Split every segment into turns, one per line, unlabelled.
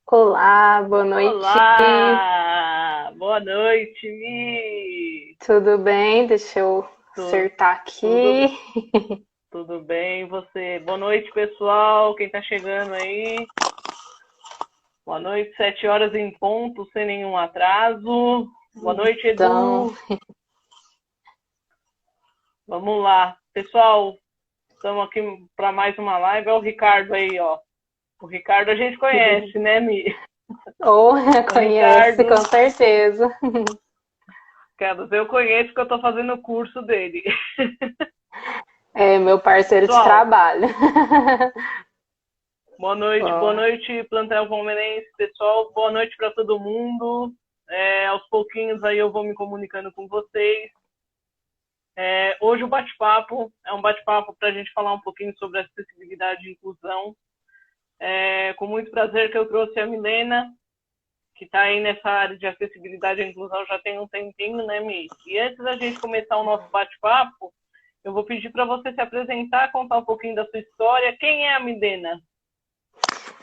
Olá, boa noite.
Olá! Boa noite, Mi!
Tudo bem? Deixa eu
Tu-
acertar
Tudo,
aqui.
tudo bem, e você? Boa noite, pessoal, quem tá chegando aí. Boa noite, 7 horas em ponto, sem nenhum atraso. Boa noite,
Então,
Edu. Vamos lá. Pessoal, estamos aqui para mais uma live. Olha o Ricardo aí, ó. O Ricardo a gente conhece, né, Mi?
ou
O
conhece, com
Ricardo,
certeza.
cara, eu conheço porque eu tô fazendo o curso dele.
É meu parceiro de
Pessoal,
trabalho.
boa
Ó,
noite, plantel palmeirense, pessoal, boa noite para todo mundo. Aos pouquinhos aí eu vou me comunicando com vocês. Hoje o bate-papo é um bate-papo para a gente falar um pouquinho sobre acessibilidade e inclusão. Com muito prazer que eu trouxe a Milena, que está aí nessa área de acessibilidade e inclusão já tem um tempinho, né, Mi? E antes da gente começar o nosso bate-papo, eu vou pedir para você se apresentar, contar um pouquinho da sua história. Quem é a Milena?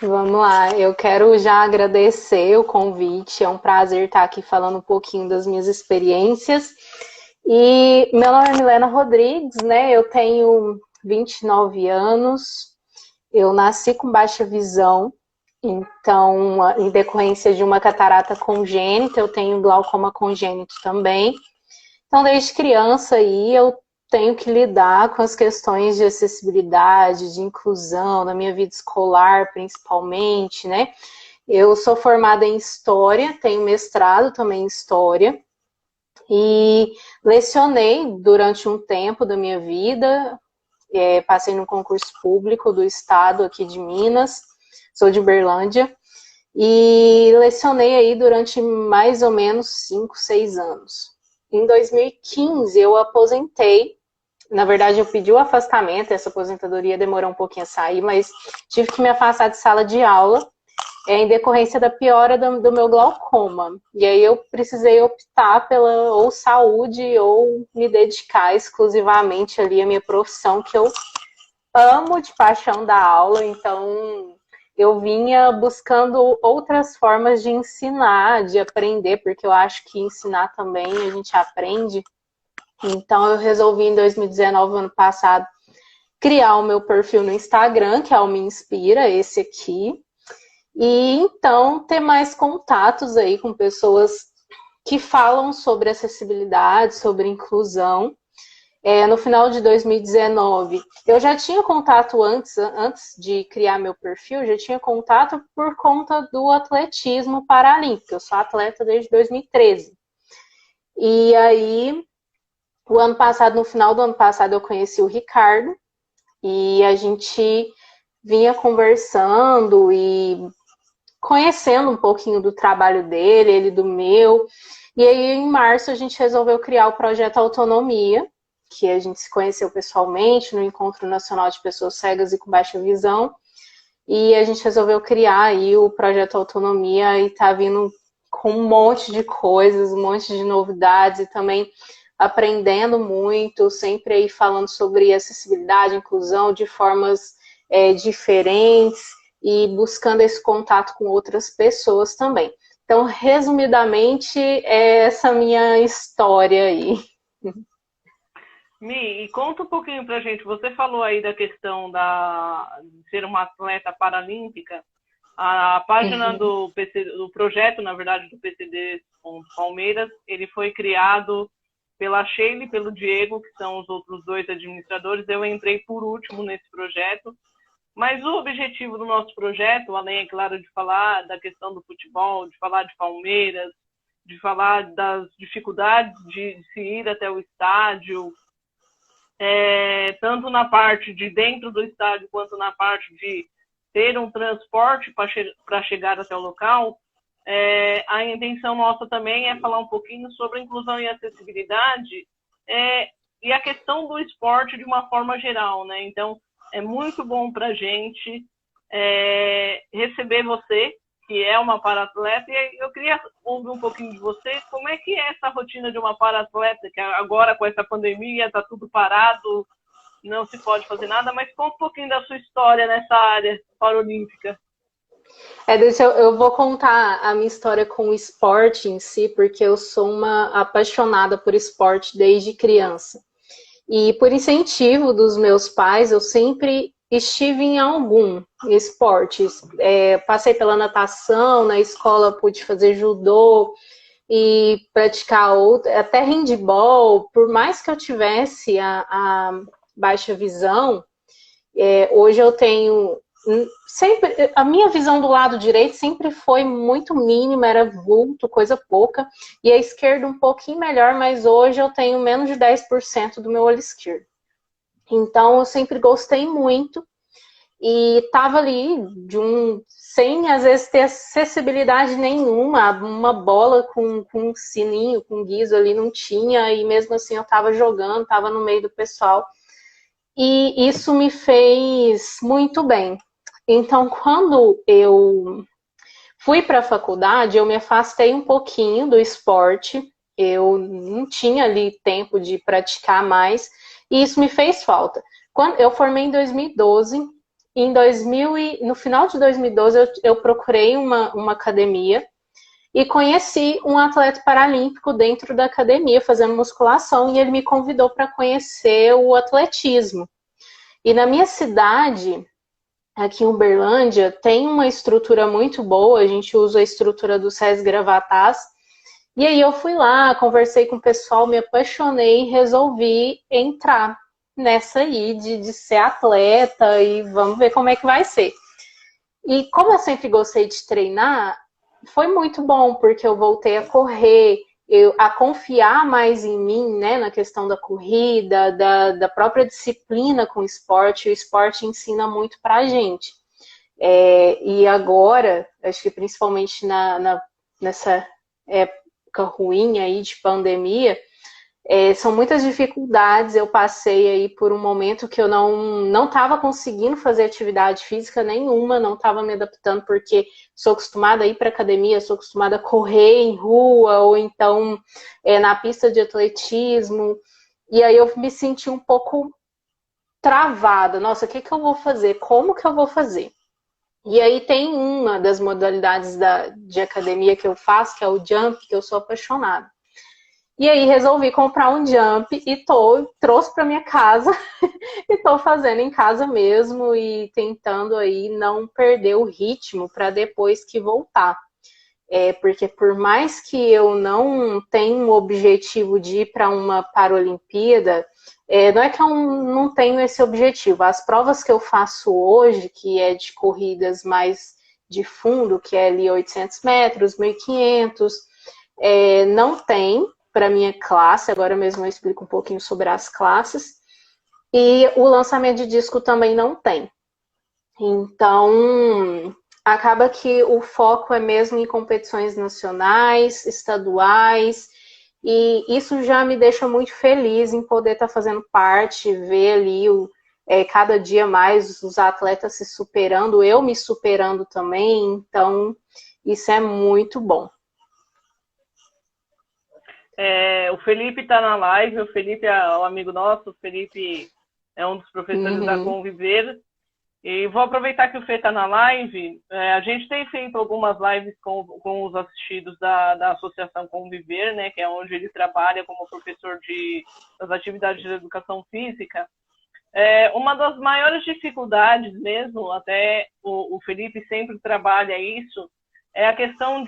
vamos lá, eu quero já agradecer o convite. É um prazer estar aqui falando um pouquinho das minhas experiências. E meu nome é Milena Rodrigues, né? Eu tenho 29 anos. Eu nasci com baixa visão, então, em decorrência de uma catarata congênita, eu tenho glaucoma congênito também. Então, desde criança aí, eu tenho que lidar com as questões de acessibilidade, de inclusão, na minha vida escolar, principalmente, né? Eu sou formada em História, tenho mestrado também em História, e lecionei durante um tempo da minha vida, passei no concurso público do estado aqui de Minas, sou de Berlândia, e lecionei aí durante mais ou menos 5, 6 anos. Em 2015 eu aposentei, na verdade eu pedi o afastamento, essa aposentadoria demorou um pouquinho a sair, mas tive que me afastar de sala de aula em decorrência da piora do meu glaucoma. E aí eu precisei optar pela ou saúde ou me dedicar exclusivamente ali à minha profissão, que eu amo de paixão da aula, então eu vinha buscando outras formas de ensinar, de aprender, porque eu acho que ensinar também a gente aprende. Então eu resolvi em 2019, ano passado, criar o meu perfil no Instagram, que é o Me Inspira, esse aqui, e então ter mais contatos aí com pessoas que falam sobre acessibilidade, sobre inclusão. No final de 2019, eu já tinha contato antes de criar meu perfil, já tinha contato por conta do atletismo paralímpico. Eu sou atleta desde 2013. E aí, o ano passado, no final do ano passado, eu conheci o Ricardo e a gente vinha conversando e conhecendo um pouquinho do trabalho dele, ele do meu. E aí, em março, a gente resolveu criar o projeto Autonomia, que a gente se conheceu pessoalmente no Encontro Nacional de Pessoas Cegas e com Baixa Visão. E a gente resolveu criar aí o projeto Autonomia e tá vindo com um monte de coisas, um monte de novidades e também aprendendo muito, sempre aí falando sobre acessibilidade, inclusão de formas diferentes e buscando esse contato com outras pessoas também. Então, resumidamente, é essa minha história aí.
Mi, e conta um pouquinho pra gente. Você falou aí da questão de ser uma atleta paralímpica. A página
Uhum.
do projeto, na verdade, do PCD com Palmeiras, ele foi criado pela Sheila e pelo Diego, que são os outros dois administradores. Eu entrei por último nesse projeto. Mas o objetivo do nosso projeto, além, é claro, de falar da questão do futebol, de falar de Palmeiras, de falar das dificuldades de se ir até o estádio, tanto na parte de dentro do estádio quanto na parte de ter um transporte para chegar até o local, a intenção nossa também é falar um pouquinho sobre inclusão e acessibilidade e a questão do esporte de uma forma geral, né? Então, é muito bom para a gente receber você, que é uma paratleta, e eu queria ouvir um pouquinho de você, como é que é essa rotina de uma paratleta, que agora com essa pandemia está tudo parado, não se pode fazer nada, mas conta um pouquinho da sua história nessa área paralímpica.
Eu vou contar a minha história com o esporte em si, porque eu sou uma apaixonada por esporte desde criança. E por incentivo dos meus pais, eu sempre estive em algum esporte. Passei pela natação, na escola pude fazer judô e praticar outro, até handball. Por mais que eu tivesse a baixa visão, hoje eu tenho sempre a minha visão do lado direito sempre foi muito mínima, era vulto, coisa pouca, e a esquerda um pouquinho melhor, mas hoje eu tenho menos de 10% do meu olho esquerdo. Então eu sempre gostei muito e tava ali sem às vezes ter acessibilidade nenhuma, uma bola com um sininho, com guiso ali não tinha, e mesmo assim eu tava jogando, tava no meio do pessoal. E isso me fez muito bem. Então, quando eu fui para a faculdade, eu me afastei um pouquinho do esporte, eu não tinha ali tempo de praticar mais, e isso me fez falta. Quando eu formei em 2012, no final de 2012 eu procurei uma academia e conheci um atleta paralímpico dentro da academia, fazendo musculação, e ele me convidou para conhecer o atletismo. E na minha cidade, aqui em Uberlândia, tem uma estrutura muito boa, a gente usa a estrutura do SESC Gravatás, e aí eu fui lá, conversei com o pessoal, me apaixonei e resolvi entrar nessa aí de ser atleta e vamos ver como é que vai ser. E como eu sempre gostei de treinar, foi muito bom, porque eu voltei a correr, a confiar mais em mim, né, na questão da corrida, da própria disciplina com o esporte ensina muito pra gente. E agora, acho que principalmente nessa época ruim aí de pandemia, são muitas dificuldades. Eu passei aí por um momento que eu não estava conseguindo fazer atividade física nenhuma, não estava me adaptando, porque sou acostumada a ir para academia, sou acostumada a correr em rua, ou então na pista de atletismo, e aí eu me senti um pouco travada. Nossa, o que eu vou fazer? Como que eu vou fazer? E aí tem uma das modalidades de academia que eu faço, que é o jump, que eu sou apaixonada. E aí resolvi comprar um jump e trouxe para minha casa e tô fazendo em casa mesmo e tentando aí não perder o ritmo para depois que voltar. Porque por mais que eu não tenha um objetivo de ir para uma Paralimpíada, não é que eu não tenho esse objetivo. As provas que eu faço hoje, que é de corridas mais de fundo, que é ali 800 metros, 1.500, não tem para minha classe, agora mesmo eu explico um pouquinho sobre as classes, e o lançamento de disco também não tem. Então, acaba que o foco é mesmo em competições nacionais, estaduais, e isso já me deixa muito feliz em poder estar fazendo parte, ver ali cada dia mais os atletas se superando, eu me superando também, então isso é muito bom.
O Felipe está na live, o Felipe é um amigo nosso, o Felipe é um dos professores da Conviver. E vou aproveitar que o Fê está na live. A gente tem feito algumas lives com os assistidos da Associação Conviver, né, que é onde ele trabalha como professor das atividades de educação física. Uma das maiores dificuldades mesmo, até o Felipe sempre trabalha isso, é a questão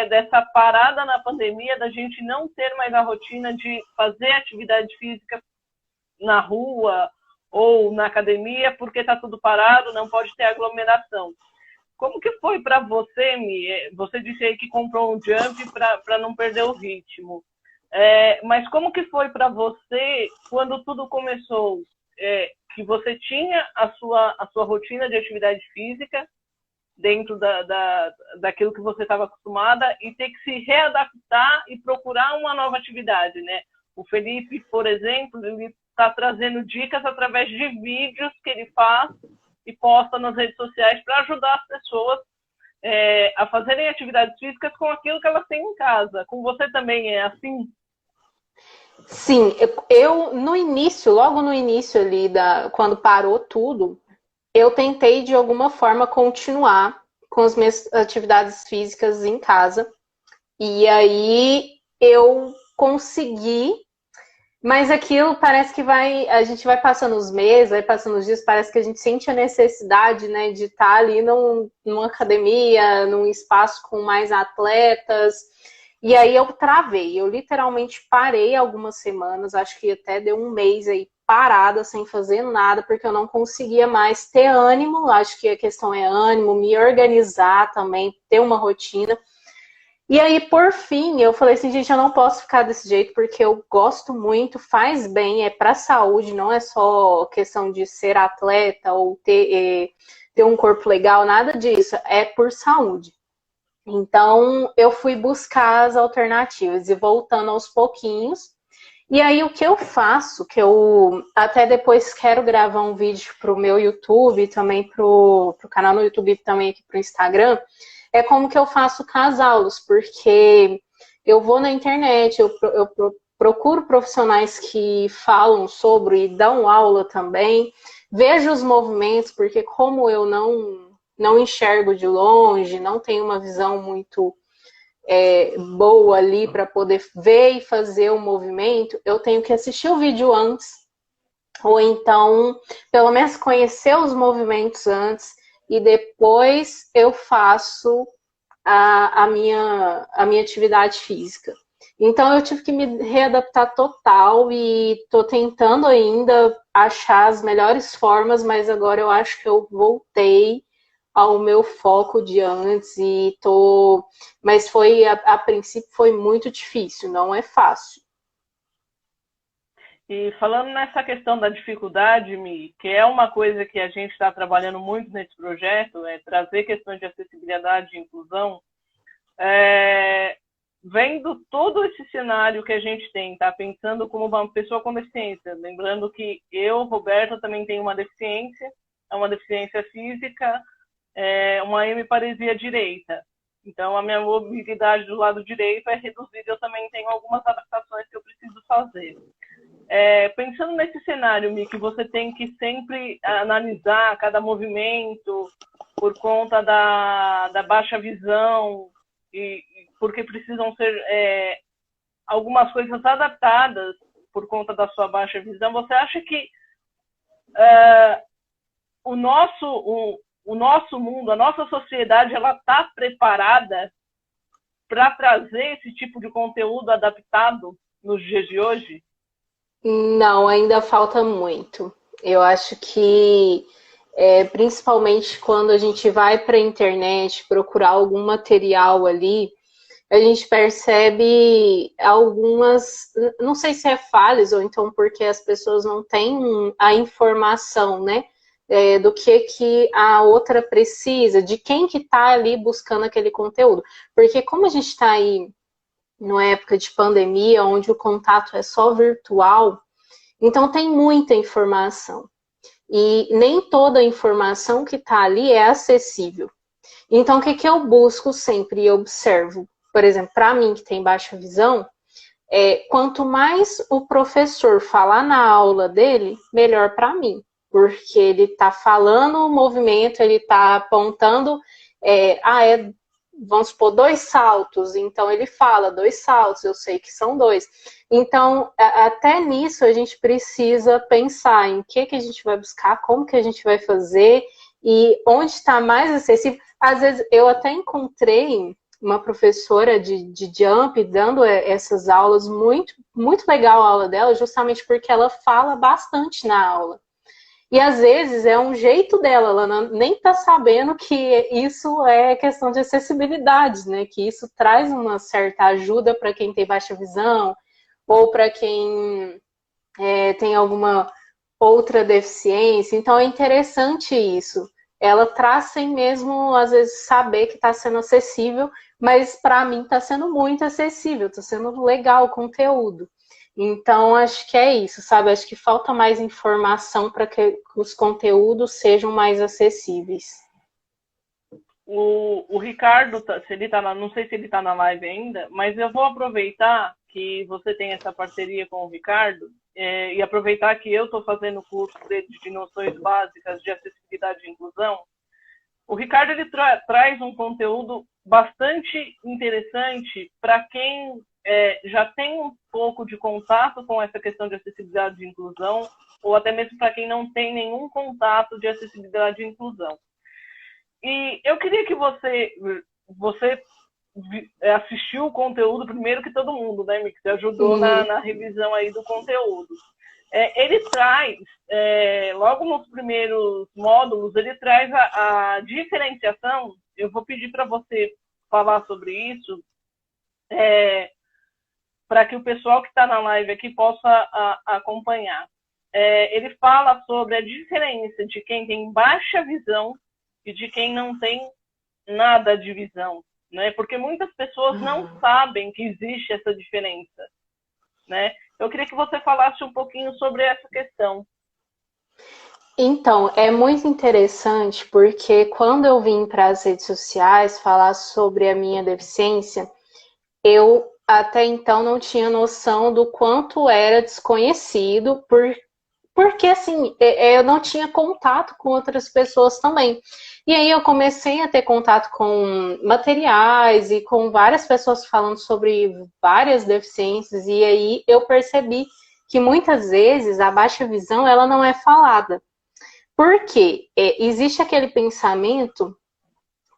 dessa parada na pandemia, da gente não ter mais a rotina de fazer atividade física na rua ou na academia, porque está tudo parado, não pode ter aglomeração. Como que foi para você, Mi? Você disse aí que comprou um jump para não perder o ritmo. Mas como que foi para você quando tudo começou? Que você tinha a sua rotina de atividade física, dentro daquilo que você estava acostumada, e ter que se readaptar e procurar uma nova atividade, né? O Felipe, por exemplo, ele está trazendo dicas através de vídeos que ele faz e posta nas redes sociais para ajudar as pessoas a fazerem atividades físicas com aquilo que elas têm em casa. Com você também é assim?
Sim, eu no início, logo no início ali, quando parou tudo, eu tentei de alguma forma continuar com as minhas atividades físicas em casa. E aí eu consegui, mas aquilo parece que a gente vai passando os meses, vai passando os dias, parece que a gente sente a necessidade, né, de estar ali numa academia, num espaço com mais atletas. E aí eu travei, eu literalmente parei algumas semanas, acho que até deu um mês aí parada, sem fazer nada, porque eu não conseguia mais ter ânimo, acho que a questão é ânimo, me organizar também, ter uma rotina. E aí, por fim, eu falei assim, gente, eu não posso ficar desse jeito, porque eu gosto muito, faz bem, é pra saúde, não é só questão de ser atleta ou ter um corpo legal, nada disso, é por saúde. Então, eu fui buscar as alternativas e voltando aos pouquinhos. E aí, o que eu faço, que eu até depois quero gravar um vídeo pro meu YouTube, também pro canal no YouTube, também aqui pro Instagram, é como que eu faço com as aulas, porque eu vou na internet, eu procuro profissionais que falam sobre e dão aula também, vejo os movimentos, porque como eu não enxergo de longe, não tenho uma visão muito boa ali para poder ver e fazer o movimento, eu tenho que assistir o vídeo antes, ou então, pelo menos conhecer os movimentos antes, e depois eu faço a minha atividade física. Então eu tive que me readaptar total e tô tentando ainda achar as melhores formas, mas agora eu acho que eu voltei ao meu foco de antes e tô. Mas foi, a princípio, foi muito difícil, não é fácil.
E falando nessa questão da dificuldade, Mi, que é uma coisa que a gente está trabalhando muito nesse projeto, é trazer questões de acessibilidade e inclusão, vendo todo esse cenário que a gente tem, tá pensando como uma pessoa com deficiência, lembrando que eu, Roberta, também tenho uma deficiência, é uma deficiência física, uma hemiparesia direita. Então, a minha mobilidade do lado direito é reduzida, eu também tenho algumas adaptações que eu preciso fazer. Pensando nesse cenário, Mi, que você tem que sempre analisar cada movimento por conta da baixa visão, e porque precisam ser algumas coisas adaptadas por conta da sua baixa visão, você acha que o nosso mundo, a nossa sociedade, ela está preparada para trazer esse tipo de conteúdo adaptado nos dias de hoje?
Não, ainda falta muito. Eu acho que, principalmente quando a gente vai para a internet procurar algum material ali, a gente percebe algumas, não sei se é falhas ou então porque as pessoas não têm a informação, né? Do que a outra precisa, de quem que está ali buscando aquele conteúdo. Porque como a gente está aí numa época de pandemia, onde o contato é só virtual, então tem muita informação. E nem toda a informação que está ali é acessível. Então, o que eu busco sempre e observo? Por exemplo, para mim que tem baixa visão, quanto mais o professor falar na aula dele, melhor para mim. Porque ele está falando o movimento, ele está apontando, vamos supor, 2 saltos, então ele fala 2 saltos, eu sei que são 2. Então, até nisso a gente precisa pensar em que a gente vai buscar, como que a gente vai fazer e onde está mais acessível. Às vezes, eu até encontrei uma professora de jump dando essas aulas, muito, muito legal a aula dela, justamente porque ela fala bastante na aula. E às vezes é um jeito dela, ela nem está sabendo que isso é questão de acessibilidade, né? Que isso traz uma certa ajuda para quem tem baixa visão ou para quem tem alguma outra deficiência. Então é interessante isso. Ela traz sem mesmo, às vezes, saber que está sendo acessível, mas para mim está sendo muito acessível, está sendo legal o conteúdo. Então, acho que é isso, sabe? Acho que falta mais informação para que os conteúdos sejam mais acessíveis.
O Ricardo, se ele tá não sei se ele está na live ainda, mas eu vou aproveitar que você tem essa parceria com o Ricardo e aproveitar que eu estou fazendo o curso de noções básicas de acessibilidade e inclusão. O Ricardo ele traz um conteúdo bastante interessante para quem já tem um pouco de contato com essa questão de acessibilidade e inclusão, ou até mesmo para quem não tem nenhum contato de acessibilidade e inclusão. E eu queria que você assistiu o conteúdo primeiro que todo mundo, né, Mick? Você ajudou na revisão aí do conteúdo. Ele traz, logo nos primeiros módulos, ele traz a diferenciação. Eu vou pedir para você falar sobre isso, para que o pessoal que está na live aqui possa acompanhar. Ele fala sobre a diferença de quem tem baixa visão e de quem não tem nada de visão, né? Porque muitas pessoas não sabem que existe essa diferença, né? Eu queria que você falasse um pouquinho sobre essa questão.
Então, é muito interessante porque quando eu vim para as redes sociais falar sobre a minha deficiência, eu até então não tinha noção do quanto era desconhecido, porque assim, eu não tinha contato com outras pessoas também. E aí eu comecei a ter contato com materiais e com várias pessoas falando sobre várias deficiências, e aí eu percebi que muitas vezes a baixa visão ela não é falada. Por quê? Existe aquele pensamento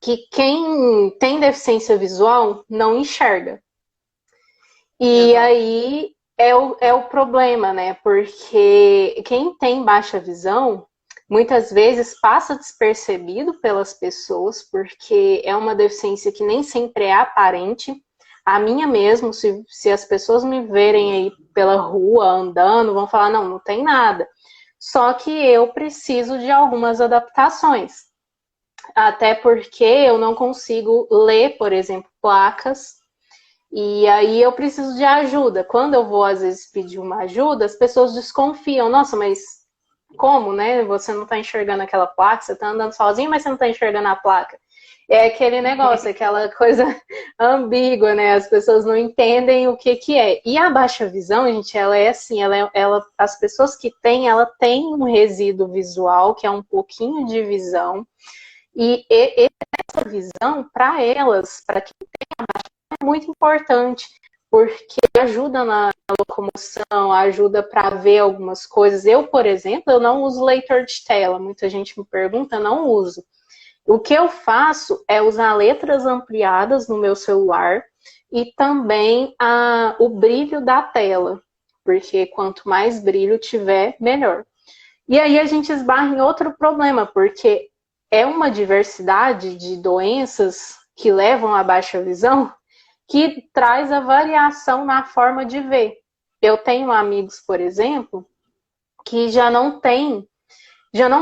que quem tem deficiência visual não enxerga. E
Exato.
aí é o problema, né? Porque quem tem baixa visão muitas vezes passa despercebido pelas pessoas, porque é uma deficiência que nem sempre é aparente. A minha mesmo, se as pessoas me verem aí pela rua andando, vão falar, não tem nada. Só que eu preciso de algumas adaptações. Até porque eu não consigo ler, por exemplo, placas. E aí eu preciso de ajuda. Quando eu vou, às vezes, pedir uma ajuda, as pessoas desconfiam. Nossa, mas como, né? Você não está enxergando aquela placa, você está andando sozinho, mas você não está enxergando a placa. É aquele negócio, aquela coisa ambígua, né? As pessoas não entendem o que é. E a baixa visão, gente, ela é assim, as pessoas que têm, ela tem um resíduo visual, que é um pouquinho de visão, e essa visão, para elas, para quem tem a baixa visão, é muito importante, porque ajuda na locomoção, ajuda para ver algumas coisas. Eu, por exemplo, eu não uso leitor de tela. Muita gente me pergunta, não uso. O que eu faço é usar letras ampliadas no meu celular e também o brilho da tela, porque quanto mais brilho tiver, melhor. E aí a gente esbarra em outro problema, porque é uma diversidade de doenças que levam à baixa visão que traz a variação na forma de ver. Eu tenho amigos, por exemplo, que já não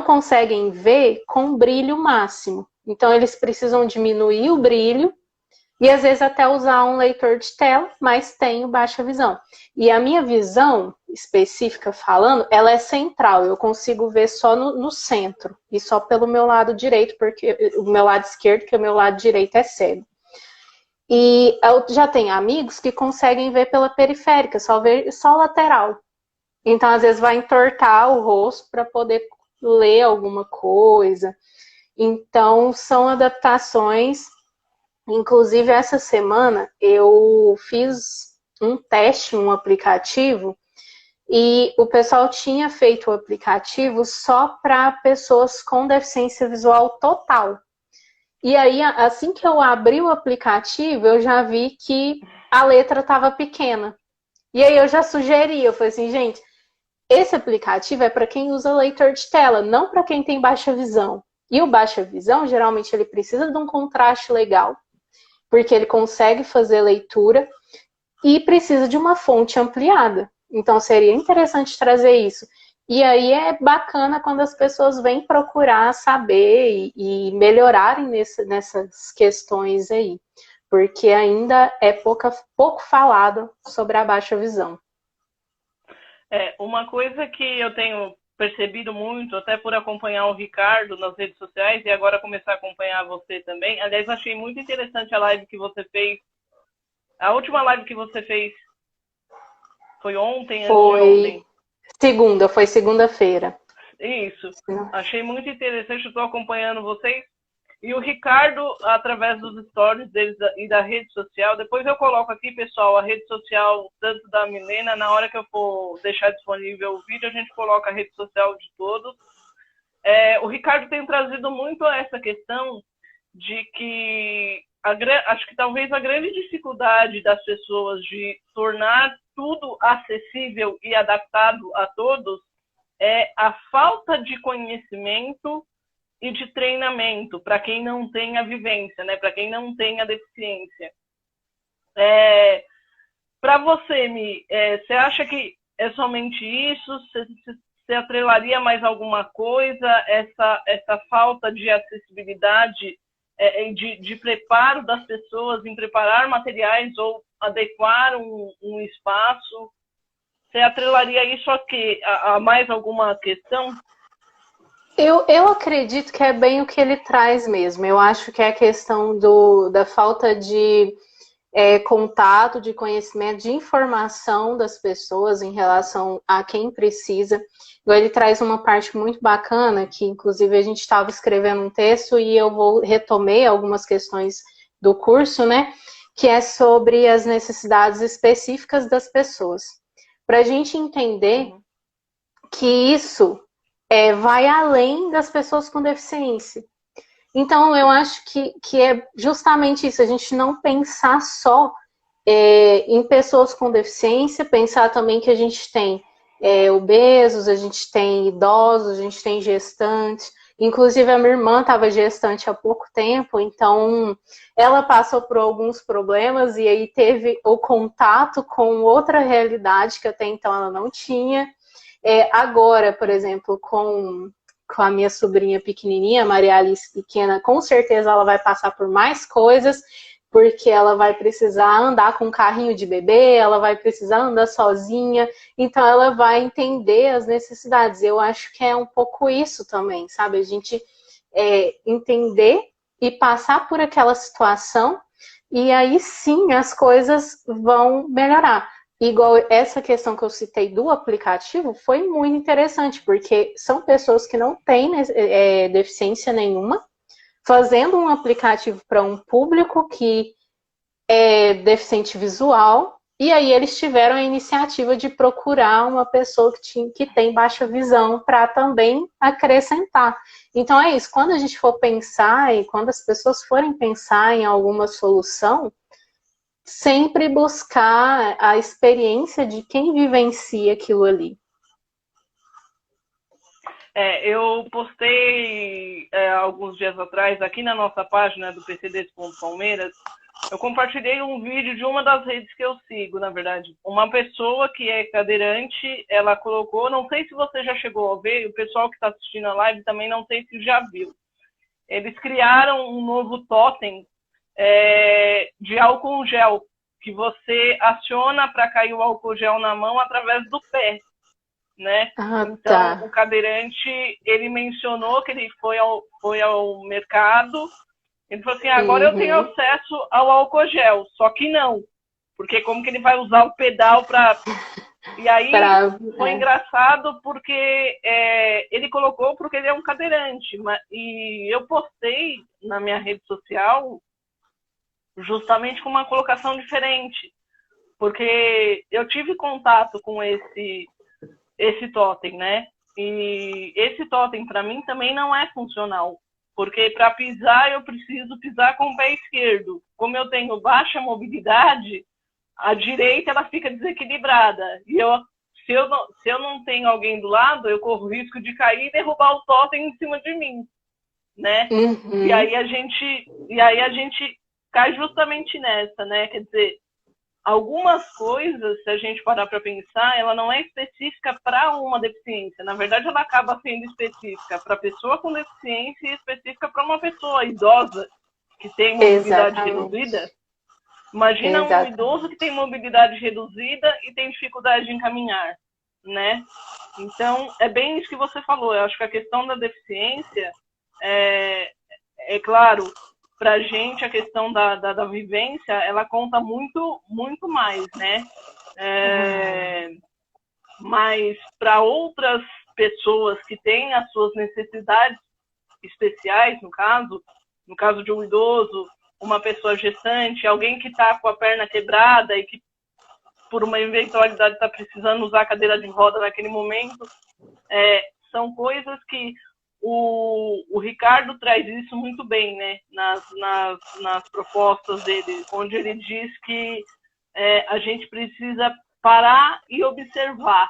conseguem ver com brilho máximo. Então, eles precisam diminuir o brilho e, às vezes, até usar um leitor de tela, mas tenho baixa visão. E a minha visão, específica falando, ela é central. Eu consigo ver só no centro e só pelo meu lado direito, porque o meu lado esquerdo, porque o meu lado direito é cego. E eu já tenho amigos que conseguem ver pela periférica, só lateral. Então, às vezes, vai entortar o rosto para poder ler alguma coisa. Então, são adaptações. Inclusive, essa semana, eu fiz um teste, um aplicativo, e o pessoal tinha feito o aplicativo só para pessoas com deficiência visual total. E aí, assim que eu abri o aplicativo, eu já vi que a letra estava pequena. E aí eu já sugeri, eu falei assim, gente, esse aplicativo é para quem usa leitor de tela, não para quem tem baixa visão. E o baixa visão, geralmente, ele precisa de um contraste legal, porque ele consegue fazer leitura e precisa de uma fonte ampliada. Então, seria interessante trazer isso. E aí é bacana quando as pessoas vêm procurar saber e melhorarem nessas questões aí, porque ainda é pouco falado sobre a baixa visão.
Uma coisa que eu tenho percebido muito, até por acompanhar o Ricardo nas redes sociais e agora começar a acompanhar você também. Aliás, achei muito interessante a live que você fez. A última live que você fez foi ontem, anteontem?
Foi segunda-feira.
Isso. Achei muito interessante, estou acompanhando vocês. E o Ricardo, através dos stories deles e da rede social, depois eu coloco aqui, pessoal, a rede social tanto da Milena, na hora que eu for deixar disponível o vídeo, a gente coloca a rede social de todos. O Ricardo tem trazido muito essa questão de que acho que talvez a grande dificuldade das pessoas de tornar tudo acessível e adaptado a todos é a falta de conhecimento e de treinamento para quem não tem a vivência, né? Para quem não tem a deficiência. Para você, Mi, você acha que é somente isso? Você atrelaria mais alguma coisa? Essa falta de acessibilidade, de preparo das pessoas, em preparar materiais ou adequar um espaço? Você atrelaria isso a quê? A mais alguma questão?
Eu acredito que é bem o que ele traz mesmo. Eu acho que é a questão da falta de contato, de conhecimento, de informação das pessoas em relação a quem precisa. Ele traz uma parte muito bacana, que inclusive a gente estava escrevendo um texto e eu retomei algumas questões do curso, né? Que é sobre as necessidades específicas das pessoas. Para a gente entender que isso vai além das pessoas com deficiência. Então, eu acho que é justamente isso, a gente não pensar só em pessoas com deficiência, pensar também que a gente tem obesos, a gente tem idosos, a gente tem gestantes. Inclusive, a minha irmã estava gestante há pouco tempo, então ela passou por alguns problemas e aí teve o contato com outra realidade que até então ela não tinha. Agora, por exemplo, com a minha sobrinha pequenininha, Maria Alice pequena, com certeza ela vai passar por mais coisas, porque ela vai precisar andar com um carrinho de bebê, ela vai precisar andar sozinha, então ela vai entender as necessidades. Eu acho que é um pouco isso também, sabe? A gente entender e passar por aquela situação, e aí sim as coisas vão melhorar. Igual essa questão que eu citei do aplicativo foi muito interessante, porque são pessoas que não têm deficiência nenhuma, fazendo um aplicativo para um público que é deficiente visual, e aí eles tiveram a iniciativa de procurar uma pessoa que tem baixa visão para também acrescentar. Então é isso, quando a gente for pensar e quando as pessoas forem pensar em alguma solução, sempre buscar a experiência de quem vivencia aquilo ali.
Eu postei alguns dias atrás, aqui na nossa página do PCD.Palmeiras, eu compartilhei um vídeo de uma das redes que eu sigo, na verdade. Uma pessoa que é cadeirante, ela colocou, não sei se você já chegou a ver, o pessoal que está assistindo a live também não sei se já viu. Eles criaram um novo totem de álcool gel, que você aciona para cair o álcool gel na mão através do pé, né? Então,
tá.
O cadeirante, ele mencionou que ele foi ao mercado, ele falou assim, agora eu tenho acesso ao álcool gel, só que não, porque como que ele vai usar o pedal para... E aí foi engraçado porque ele colocou porque ele é um cadeirante, e eu postei na minha rede social justamente com uma colocação diferente, porque eu tive contato com esse totem, né? E esse totem para mim também não é funcional, porque para pisar eu preciso pisar com o pé esquerdo. Como eu tenho baixa mobilidade, a direita ela fica desequilibrada. E se eu não tenho alguém do lado, eu corro o risco de cair e derrubar o totem em cima de mim, né? E aí a gente cai justamente nessa, né? Quer dizer, algumas coisas, se a gente parar para pensar, ela não é específica para uma deficiência. Na verdade, ela acaba sendo específica para pessoa com deficiência e específica para uma pessoa idosa que tem mobilidade reduzida. Imagina um idoso que tem mobilidade reduzida e tem dificuldade em caminhar, né? Então, é bem isso que você falou. Eu acho que a questão da deficiência, claro, para a gente, a questão da vivência, ela conta muito, muito mais, né? Mas para outras pessoas que têm as suas necessidades especiais, no caso, no caso de um idoso, uma pessoa gestante, alguém que está com a perna quebrada e que por uma eventualidade está precisando usar a cadeira de roda naquele momento, são coisas que o Ricardo traz isso muito bem, né? Nas propostas dele, onde ele diz que a gente precisa parar e observar,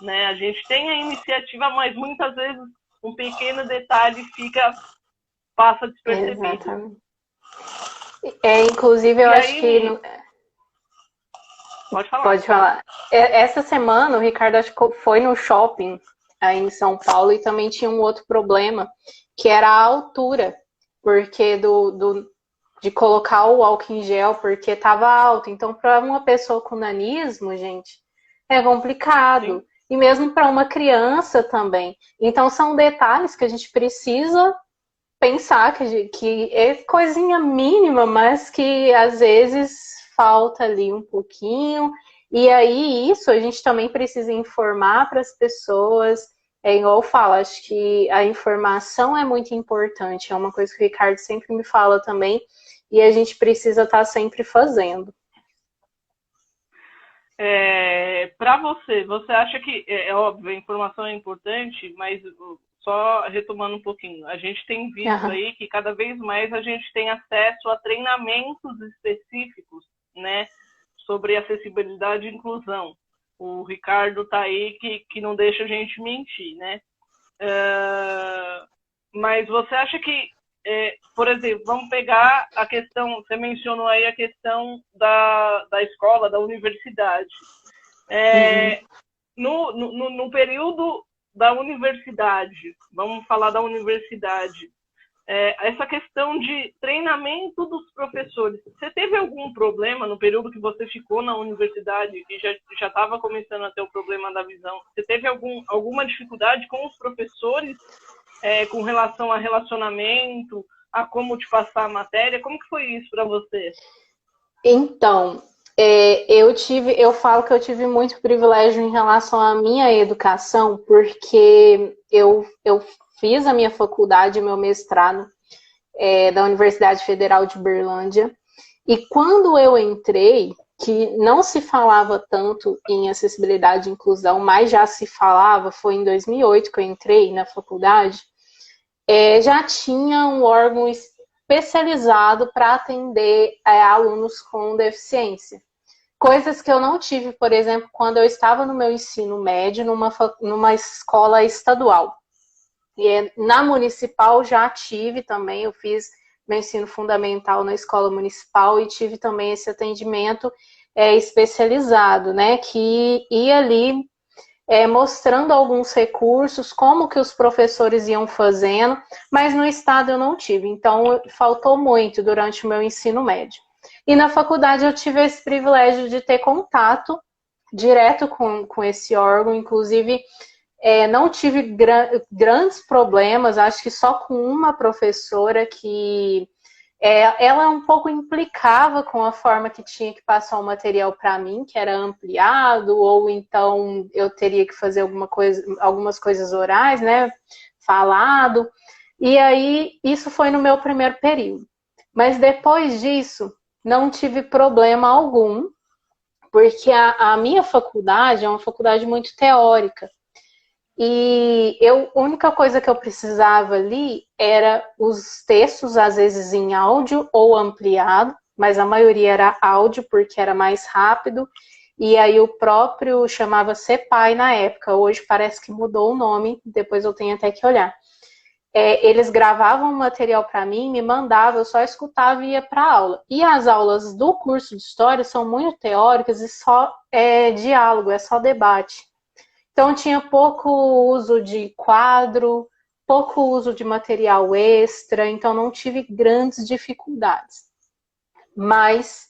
né? A gente tem a iniciativa, mas muitas vezes um pequeno detalhe passa despercebido.
Exatamente. Inclusive, eu acho que...
Pode falar.
Pode falar. Essa semana, o Ricardo acho que foi no shopping aí em São Paulo e também tinha um outro problema, que era a altura, porque de colocar o álcool em gel, porque estava alto. Então, para uma pessoa com nanismo, gente, é complicado. Sim. E mesmo para uma criança também. Então, são detalhes que a gente precisa pensar, que é coisinha mínima, mas que às vezes falta ali um pouquinho. E aí, isso a gente também precisa informar para as pessoas. Igual eu falo, acho que a informação é muito importante. É uma coisa que o Ricardo sempre me fala também. E a gente precisa estar sempre fazendo.
Para você acha que, é óbvio, a informação é importante, mas só retomando um pouquinho, a gente tem visto aí que cada vez mais a gente tem acesso a treinamentos específicos, né, sobre acessibilidade e inclusão. O Ricardo está aí que não deixa a gente mentir, né? Mas você acha que, por exemplo, vamos pegar a questão, você mencionou aí a questão da escola, da universidade. No período da universidade, vamos falar da universidade, essa questão de treinamento dos professores. Você teve algum problema no período que você ficou na universidade e já estava começando a ter o problema da visão? Você teve alguma dificuldade com os professores com relação a relacionamento, a como te passar a matéria? Como que foi isso para você?
Então, eu falo que eu tive muito privilégio em relação à minha educação, porque eu fiz a minha faculdade, meu mestrado, da Universidade Federal de Berlândia, e quando eu entrei, que não se falava tanto em acessibilidade e inclusão, mas já se falava, foi em 2008 que eu entrei na faculdade, já tinha um órgão especializado para atender alunos com deficiência. Coisas que eu não tive, por exemplo, quando eu estava no meu ensino médio, numa escola estadual. E na municipal já tive também, eu fiz meu ensino fundamental na escola municipal e tive também esse atendimento especializado, né, que ia ali mostrando alguns recursos, como que os professores iam fazendo, mas no estado eu não tive, então faltou muito durante o meu ensino médio. E na faculdade eu tive esse privilégio de ter contato direto com esse órgão, inclusive não tive grandes problemas, acho que só com uma professora que ela um pouco implicava com a forma que tinha que passar o material para mim, que era ampliado, ou então eu teria que fazer algumas coisas orais, né, falado. E aí, isso foi no meu primeiro período. Mas depois disso, não tive problema algum, porque a minha faculdade é uma faculdade muito teórica. E a única coisa que eu precisava ali era os textos, às vezes em áudio ou ampliado, mas a maioria era áudio, porque era mais rápido. E aí o próprio chamava CEPAI na época, hoje parece que mudou o nome, depois eu tenho até que olhar. Eles gravavam o material para mim, me mandavam, eu só escutava e ia para a aula. E as aulas do curso de História são muito teóricas e só diálogo, é só debate. Então, tinha pouco uso de quadro, pouco uso de material extra, então não tive grandes dificuldades. Mas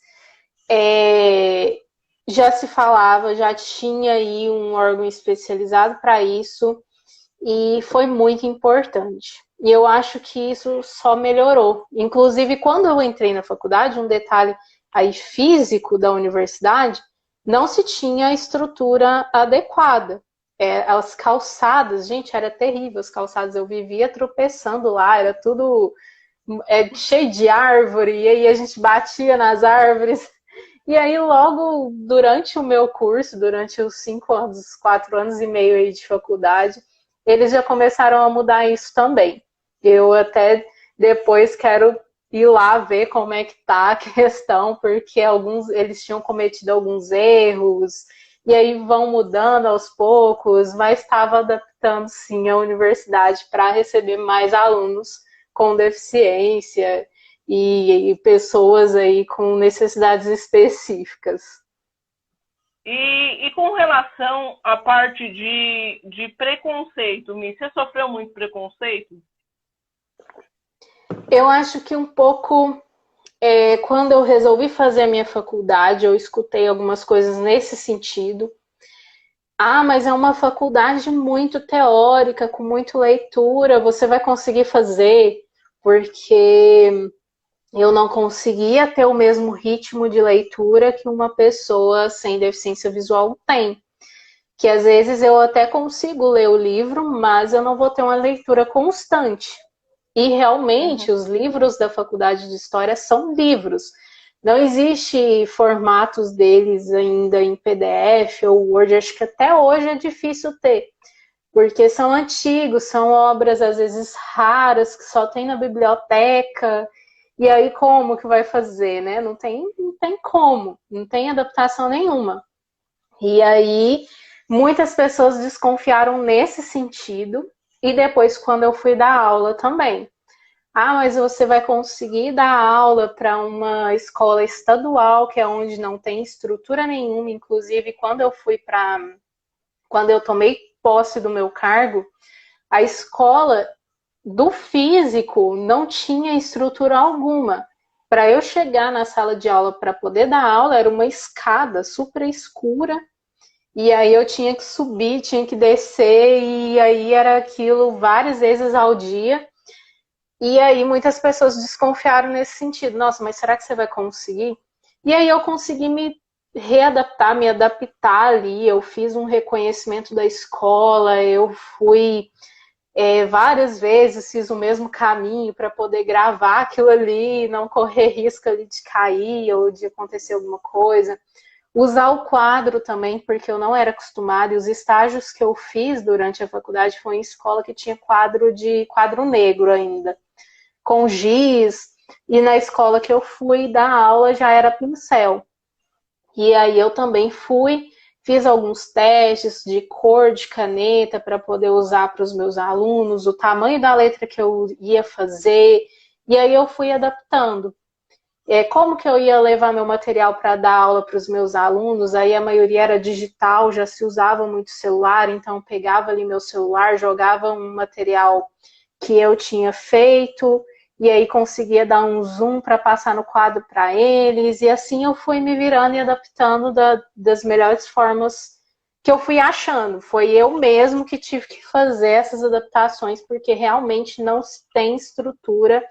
já se falava, já tinha aí um órgão especializado para isso, e foi muito importante. E eu acho que isso só melhorou. Inclusive, quando eu entrei na faculdade, um detalhe aí físico da universidade, não se tinha a estrutura adequada. As calçadas, gente, era terrível as calçadas, eu vivia tropeçando lá, era tudo cheio de árvore, e aí a gente batia nas árvores. E aí, logo durante o meu curso, durante os 5 anos, 4 anos e meio aí de faculdade, eles já começaram a mudar isso também. Eu até depois quero ir lá ver como é que tá a questão, porque eles tinham cometido alguns erros, e aí vão mudando aos poucos, mas estava adaptando sim a universidade para receber mais alunos com deficiência e pessoas aí com necessidades específicas.
E com relação à parte de preconceito, Mi, você sofreu muito preconceito?
Eu acho que um pouco, quando eu resolvi fazer a minha faculdade, eu escutei algumas coisas nesse sentido. Ah, mas é uma faculdade muito teórica, com muita leitura, você vai conseguir fazer, porque eu não conseguia ter o mesmo ritmo de leitura que uma pessoa sem deficiência visual tem. Que às vezes eu até consigo ler o livro, mas eu não vou ter uma leitura constante. E realmente os livros da faculdade de História são livros. Não existe formatos deles ainda em PDF ou Word, acho que até hoje é difícil ter, porque são antigos, são obras às vezes raras, que só tem na biblioteca, e aí como que vai fazer, né? Não tem como, não tem adaptação nenhuma. E aí muitas pessoas desconfiaram nesse sentido, e depois quando eu fui dar aula também. Ah, mas você vai conseguir dar aula para uma escola estadual, que é onde não tem estrutura nenhuma. Inclusive, quando eu tomei posse do meu cargo, a escola do físico não tinha estrutura alguma. Para eu chegar na sala de aula para poder dar aula, era uma escada super escura. E aí eu tinha que subir, tinha que descer, e aí era aquilo várias vezes ao dia. E aí muitas pessoas desconfiaram nesse sentido. Nossa, mas será que você vai conseguir? E aí eu consegui me readaptar, me adaptar ali. Eu fiz um reconhecimento da escola, eu fui várias vezes, fiz o mesmo caminho para poder gravar aquilo ali, não correr risco ali de cair ou de acontecer alguma coisa. Usar o quadro também, porque eu não era acostumada, e os estágios que eu fiz durante a faculdade foi em escola que tinha quadro negro ainda, com giz, e na escola que eu fui dar aula já era pincel. E aí eu também fiz alguns testes de cor de caneta para poder usar para os meus alunos, o tamanho da letra que eu ia fazer, e aí eu fui adaptando. Como que eu ia levar meu material para dar aula para os meus alunos? Aí a maioria era digital, já se usava muito celular, então eu pegava ali meu celular, jogava um material que eu tinha feito, e aí conseguia dar um zoom para passar no quadro para eles, e assim eu fui me virando e adaptando das melhores formas que eu fui achando. Foi eu mesmo que tive que fazer essas adaptações, porque realmente não se tem estrutura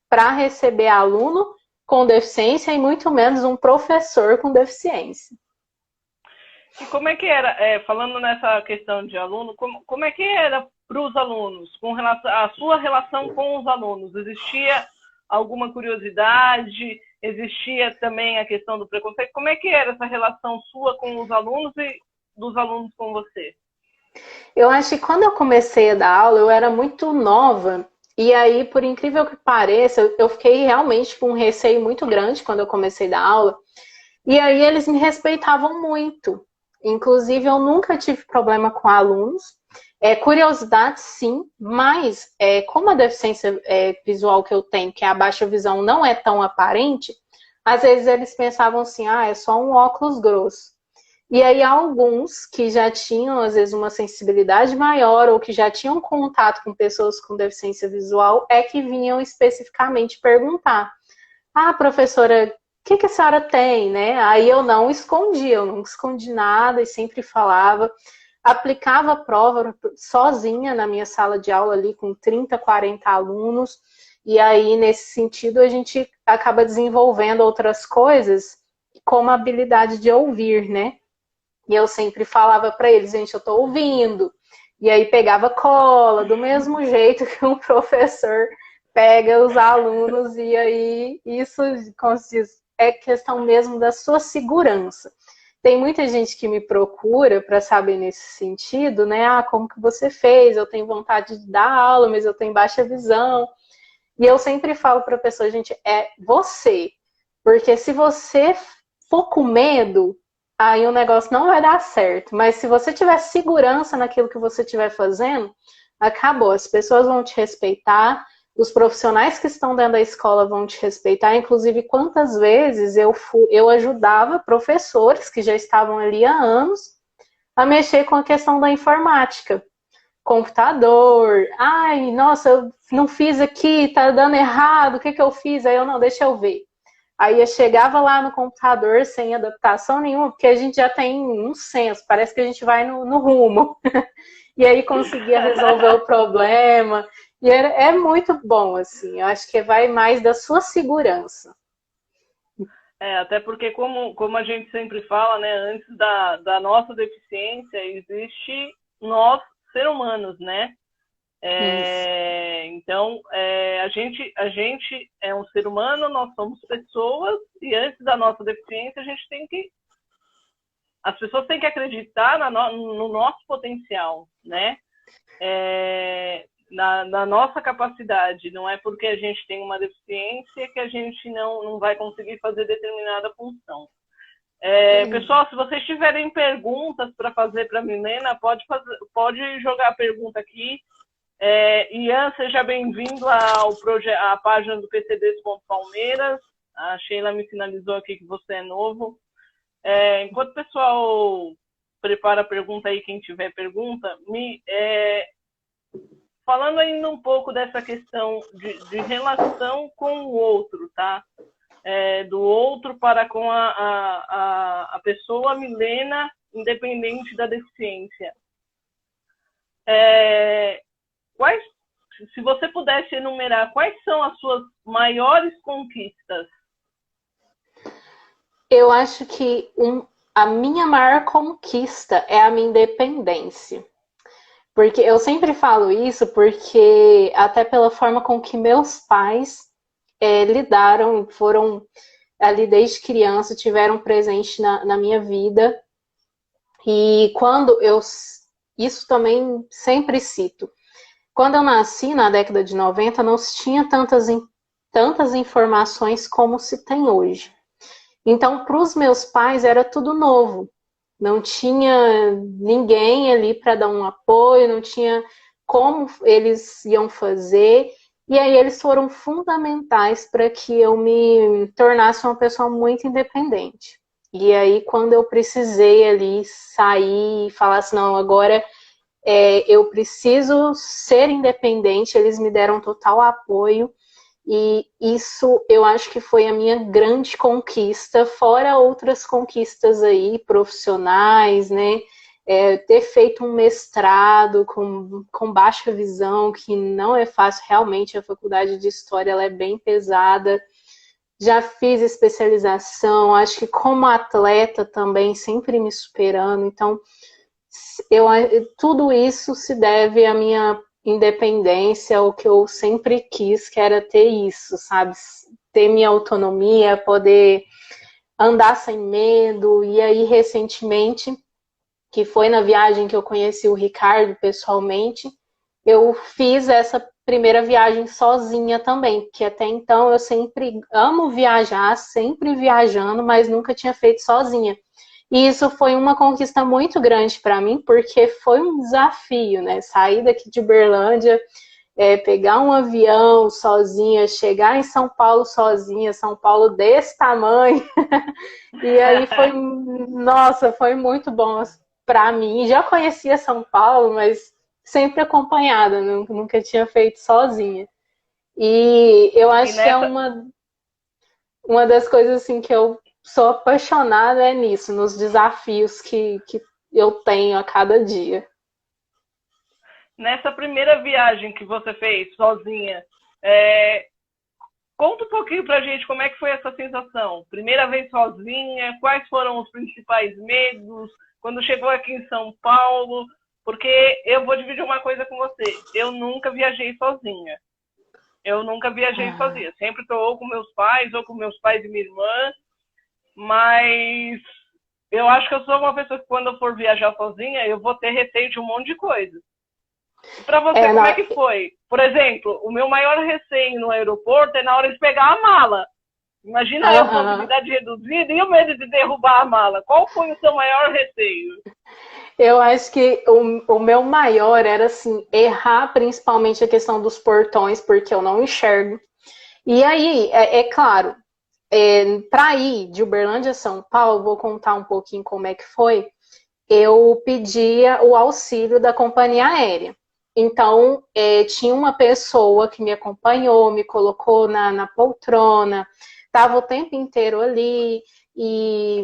para receber aluno com deficiência e muito menos um professor com deficiência.
E como é que era, falando nessa questão de aluno, como é que era para os alunos, com relação à sua relação com os alunos? Existia alguma curiosidade? Existia também a questão do preconceito? Como é que era essa relação sua com os alunos e dos alunos com você?
Eu acho que quando eu comecei a dar aula, eu era muito nova, e aí, por incrível que pareça, eu fiquei realmente com um receio muito grande quando eu comecei a dar aula, e aí eles me respeitavam muito. Inclusive, eu nunca tive problema com alunos. Curiosidade, sim, mas como a deficiência visual que eu tenho, que é a baixa visão, não é tão aparente, às vezes eles pensavam assim, é só um óculos grosso. E aí alguns que já tinham, às vezes, uma sensibilidade maior ou que já tinham contato com pessoas com deficiência visual que vinham especificamente perguntar: ah, professora, o que a senhora tem, né? Aí eu não escondi nada e sempre falava, aplicava a prova sozinha na minha sala de aula ali com 30, 40 alunos, e aí nesse sentido a gente acaba desenvolvendo outras coisas, como a habilidade de ouvir, né? E eu sempre falava para eles, gente, eu estou ouvindo. E aí pegava cola, do mesmo jeito que um professor pega os alunos e aí isso, como se diz, é questão mesmo da sua segurança. Tem muita gente que me procura para saber nesse sentido, né? Ah, como que você fez? Eu tenho vontade de dar aula, mas eu tenho baixa visão. E eu sempre falo para a pessoa, gente, é você. Porque se você for com medo, aí o negócio não vai dar certo. Mas se você tiver segurança naquilo que você estiver fazendo, acabou. As pessoas vão te respeitar, os profissionais que estão dentro da escola vão te respeitar. Inclusive, quantas vezes eu ajudava professores que já estavam ali há anos a mexer com a questão da informática. Computador, ai, nossa, eu não fiz aqui, tá dando errado, o que eu fiz? Aí eu, não, deixa eu ver. Aí eu chegava lá no computador sem adaptação nenhuma, porque a gente já tem um senso, parece que a gente vai no rumo. E aí conseguia resolver o problema. E é muito bom, assim. Eu acho que vai mais da sua segurança.
Até porque, como a gente sempre fala, né, antes da nossa deficiência, existe nós, ser humanos, né? Então, a gente é um ser humano, nós somos pessoas, e antes da nossa deficiência, as pessoas têm que acreditar no nosso potencial, né? Na nossa capacidade. Não é porque a gente tem uma deficiência que a gente não vai conseguir fazer determinada função. Pessoal, se vocês tiverem perguntas para fazer para a Milena, pode jogar a pergunta aqui. Ian, seja bem-vindo à página do PCDs.Palmeiras. A Sheila me sinalizou aqui que você é novo. Enquanto o pessoal prepara a pergunta aí, quem tiver pergunta, falando ainda um pouco dessa questão de relação com o outro, tá? Do outro para com a pessoa Milena, independente da deficiência. Se você pudesse enumerar, quais são as suas maiores conquistas?
Eu acho que a minha maior conquista é a minha independência. Porque eu sempre falo isso porque até pela forma com que meus pais lidaram, foram ali desde criança, tiveram presente na minha vida. E quando isso também sempre cito. Quando eu nasci, na década de 90, não se tinha tantas informações como se tem hoje. Então, para os meus pais, era tudo novo. Não tinha ninguém ali para dar um apoio, não tinha como eles iam fazer. E aí eles foram fundamentais para que eu me tornasse uma pessoa muito independente. E aí, quando eu precisei ali sair e falar assim, não, agora eu preciso ser independente, eles me deram total apoio. E isso eu acho que foi a minha grande conquista, fora outras conquistas aí profissionais, né? Ter feito um mestrado com baixa visão, que não é fácil, realmente a faculdade de História ela é bem pesada. Já fiz especialização, acho que como atleta também, sempre me superando. Então, tudo isso se deve à minha independência, o que eu sempre quis, que era ter isso, sabe? Ter minha autonomia, poder andar sem medo. E aí, recentemente, que foi na viagem que eu conheci o Ricardo pessoalmente, eu fiz essa primeira viagem sozinha também, que até então eu sempre amo viajar, sempre viajando, mas nunca tinha feito sozinha. E isso foi uma conquista muito grande para mim, porque foi um desafio, né? Sair daqui de Berlândia, pegar um avião sozinha, chegar em São Paulo sozinha, São Paulo desse tamanho. E aí foi muito bom para mim. Já conhecia São Paulo, mas sempre acompanhada, nunca tinha feito sozinha. E eu acho que é uma das coisas assim que eu sou apaixonada nisso, nos desafios que eu tenho a cada dia.
Nessa primeira viagem que você fez sozinha, conta um pouquinho pra gente como é que foi essa sensação. Primeira vez sozinha, quais foram os principais medos? Quando chegou aqui em São Paulo? Porque eu vou dividir uma coisa com você. Eu nunca viajei sozinha. Eu nunca viajei sozinha. Sempre estou ou com meus pais, ou com meus pais e minha irmã. Mas eu acho que eu sou uma pessoa que quando eu for viajar sozinha, eu vou ter receio de um monte de coisa. Para você, como é que foi? Por exemplo, o meu maior receio no aeroporto é na hora de pegar a mala. Imagina eu com mobilidade reduzida e o medo de derrubar a mala. Qual foi o seu maior receio?
Eu acho que o meu maior era, assim, errar principalmente a questão dos portões, porque eu não enxergo. E aí, é claro, para ir de Uberlândia a São Paulo, vou contar um pouquinho como é que foi. Eu pedia o auxílio da companhia aérea. Então, tinha uma pessoa que me acompanhou, me colocou na poltrona, estava o tempo inteiro ali e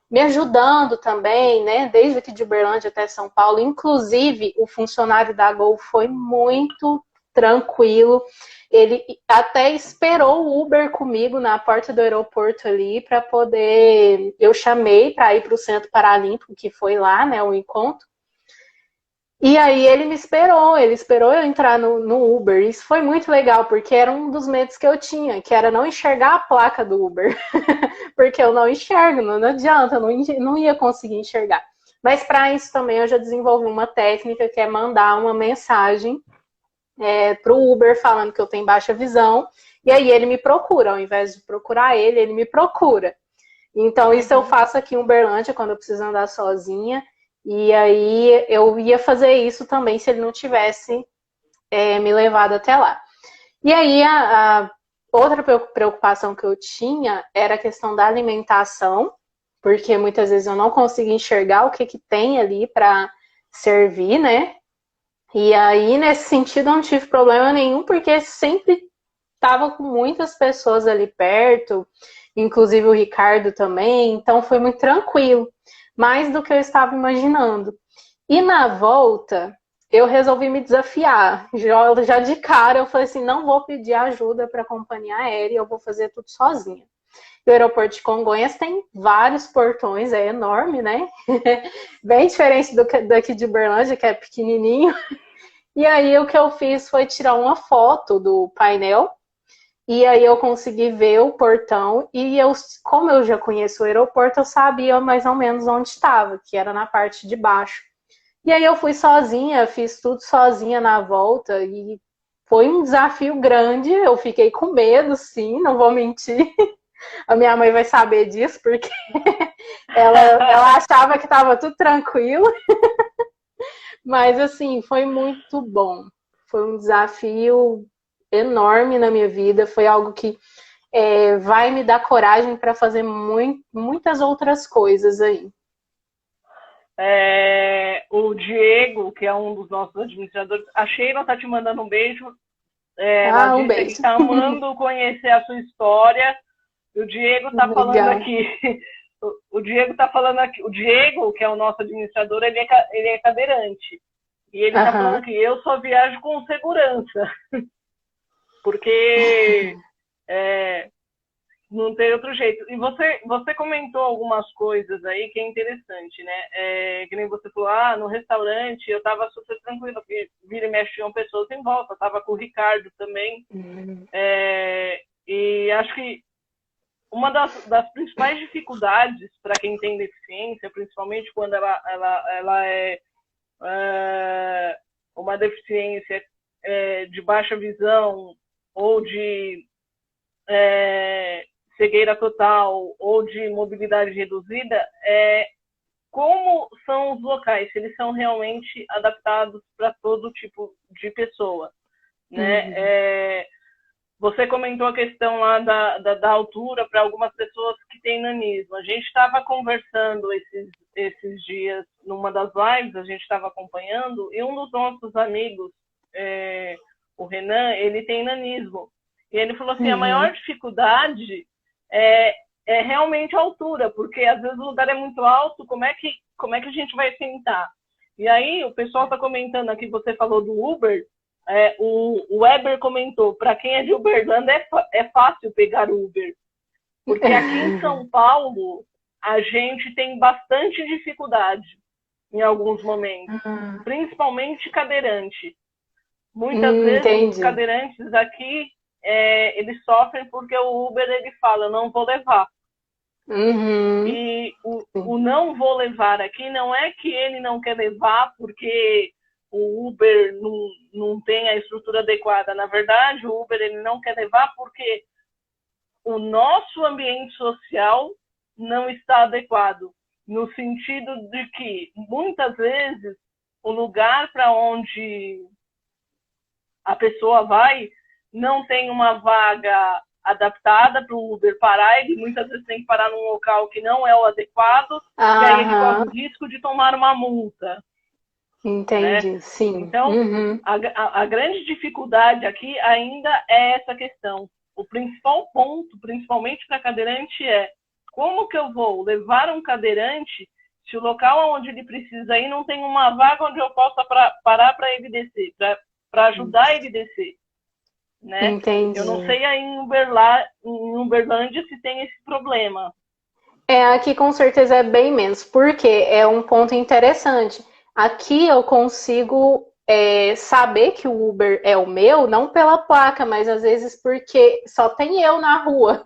me ajudando também, né? Desde aqui de Uberlândia até São Paulo. Inclusive, o funcionário da Gol foi muito tranquilo. Ele até esperou o Uber comigo na porta do aeroporto ali para poder. Eu chamei para ir para o Centro Paralímpico, que foi lá, né, o encontro. E aí ele esperou eu entrar no Uber. Isso foi muito legal, porque era um dos medos que eu tinha, que era não enxergar a placa do Uber. Porque eu não enxergo, não adianta, eu não ia conseguir enxergar. Mas para isso também eu já desenvolvi uma técnica que é mandar uma mensagem para o Uber falando que eu tenho baixa visão, e aí ele me procura, ao invés de procurar ele me procura. Então isso eu faço aqui em Uberlândia, quando eu preciso andar sozinha, e aí eu ia fazer isso também se ele não tivesse me levado até lá. E aí a outra preocupação que eu tinha era a questão da alimentação, porque muitas vezes eu não consigo enxergar o que tem ali para servir, né? E aí, nesse sentido, eu não tive problema nenhum, porque sempre estava com muitas pessoas ali perto, inclusive o Ricardo também, então foi muito tranquilo, mais do que eu estava imaginando. E na volta, eu resolvi me desafiar. Já de cara, eu falei assim, não vou pedir ajuda para a companhia aérea, eu vou fazer tudo sozinha. O aeroporto de Congonhas tem vários portões, é enorme, né? Bem diferente daqui de Uberlândia, que é pequenininho. E aí o que eu fiz foi tirar uma foto do painel, e aí eu consegui ver o portão, e como eu já conheço o aeroporto, eu sabia mais ou menos onde estava, que era na parte de baixo. E aí eu fui sozinha, fiz tudo sozinha na volta, e foi um desafio grande, eu fiquei com medo, sim, não vou mentir. A minha mãe vai saber disso, porque ela achava que estava tudo tranquilo. Mas, assim, foi muito bom. Foi um desafio enorme na minha vida. Foi algo que vai me dar coragem para fazer muitas outras coisas aí.
O Diego, que é um dos nossos administradores, a Sheila tá te mandando um beijo. Ela
um
disse
beijo.
que tá amando conhecer a sua história. O Diego tá falando aqui. O Diego tá falando aqui. O Diego, que é o nosso administrador, ele é cadeirante. E ele tá falando aqui, eu só viajo com segurança. Porque não tem outro jeito. E você comentou algumas coisas aí que é interessante, né? Que nem você falou, no restaurante eu tava super tranquila, porque vira e mexe tinham pessoas em volta, tava com o Ricardo também. E acho que uma das principais dificuldades para quem tem deficiência, principalmente quando ela é uma deficiência de baixa visão ou de cegueira total ou de mobilidade reduzida, como são os locais, se eles são realmente adaptados para todo tipo de pessoa, né? Você comentou a questão lá da altura para algumas pessoas que têm nanismo. A gente estava conversando esses dias numa das lives, a gente estava acompanhando, e um dos nossos amigos, o Renan, ele tem nanismo. E ele falou assim, a maior dificuldade é realmente a altura, porque às vezes o lugar é muito alto, como é que a gente vai sentar? E aí o pessoal está comentando aqui, você falou do Uber, o Weber comentou, para quem é de Uberlândia é fácil pegar Uber, porque aqui em São Paulo a gente tem bastante dificuldade em alguns momentos, principalmente cadeirante. Muitas vezes os cadeirantes aqui eles sofrem porque o Uber, ele fala, eu não vou levar.
Uhum.
E o não vou levar aqui não é que ele não quer levar porque o Uber não tem a estrutura adequada. Na verdade, o Uber ele não quer levar porque o nosso ambiente social não está adequado. No sentido de que, muitas vezes, o lugar para onde a pessoa vai não tem uma vaga adaptada para o Uber parar, ele muitas vezes tem que parar num local que não é o adequado, e aí ele corre o risco de tomar uma multa.
Entendi,
né?
sim.
Então, a grande dificuldade aqui ainda é essa questão. O principal ponto, principalmente para cadeirante, é como que eu vou levar um cadeirante se o local onde ele precisa ir não tem uma vaga onde eu possa parar para ele descer, para ajudar ele a descer. Né?
Entendi.
Eu não sei aí em Uberlândia se tem esse problema.
Aqui com certeza é bem menos, porque é um ponto interessante. Aqui eu consigo saber que o Uber é o meu, não pela placa, mas às vezes porque só tem eu na rua.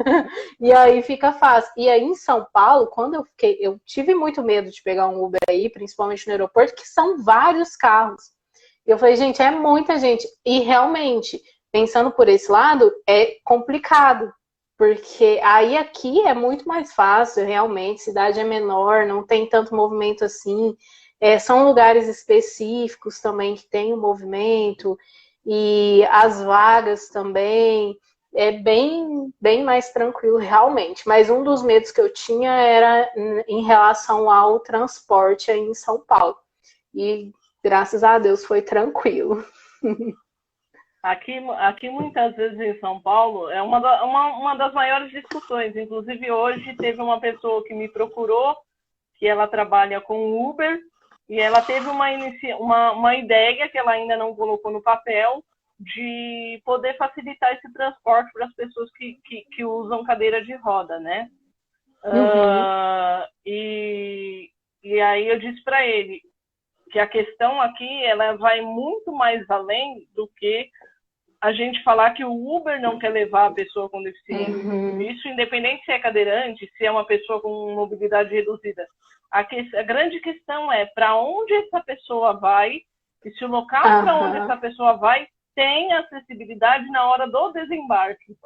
E aí fica fácil. E aí em São Paulo, quando eu tive muito medo de pegar um Uber aí, principalmente no aeroporto, que são vários carros. E eu falei, gente, é muita gente. E realmente, pensando por esse lado, é complicado. Porque aí aqui é muito mais fácil, realmente, cidade é menor, não tem tanto movimento assim. São lugares específicos também que tem o movimento, e as vagas também. É bem mais tranquilo, realmente. Mas um dos medos que eu tinha era em relação ao transporte aí em São Paulo. E graças a Deus foi tranquilo.
Aqui muitas vezes em São Paulo é uma das maiores discussões. Inclusive hoje teve uma pessoa que me procurou, que ela trabalha com Uber, e ela teve uma ideia que ela ainda não colocou no papel de poder facilitar esse transporte para as pessoas que usam cadeira de roda, né? E aí eu disse para ele que a questão aqui ela vai muito mais além do que a gente falar que o Uber não quer levar a pessoa com deficiência. Isso independente se é cadeirante, se é uma pessoa com mobilidade reduzida. A grande questão é para onde essa pessoa vai e se o local para onde essa pessoa vai tem acessibilidade na hora do desembarque.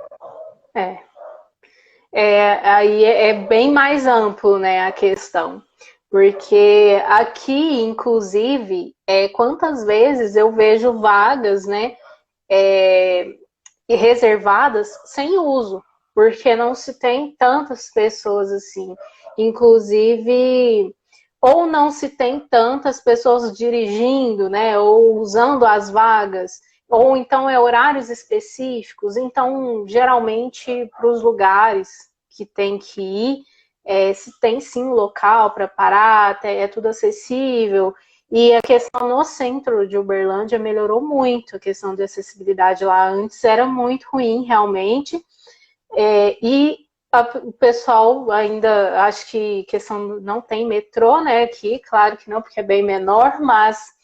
Aí é bem mais amplo, né, a questão. Porque aqui, inclusive, quantas vezes eu vejo vagas, né, reservadas sem uso, porque não se tem tantas pessoas assim. Inclusive, ou não se tem tantas pessoas dirigindo, né, ou usando as vagas, ou então horários específicos. Então, geralmente, para os lugares que tem que ir, se tem sim local para parar, é tudo acessível. E a questão no centro de Uberlândia melhorou muito, a questão de acessibilidade lá antes era muito ruim, realmente. E o pessoal ainda, acho que questão não tem metrô, né, aqui, claro que não, porque é bem menor, mas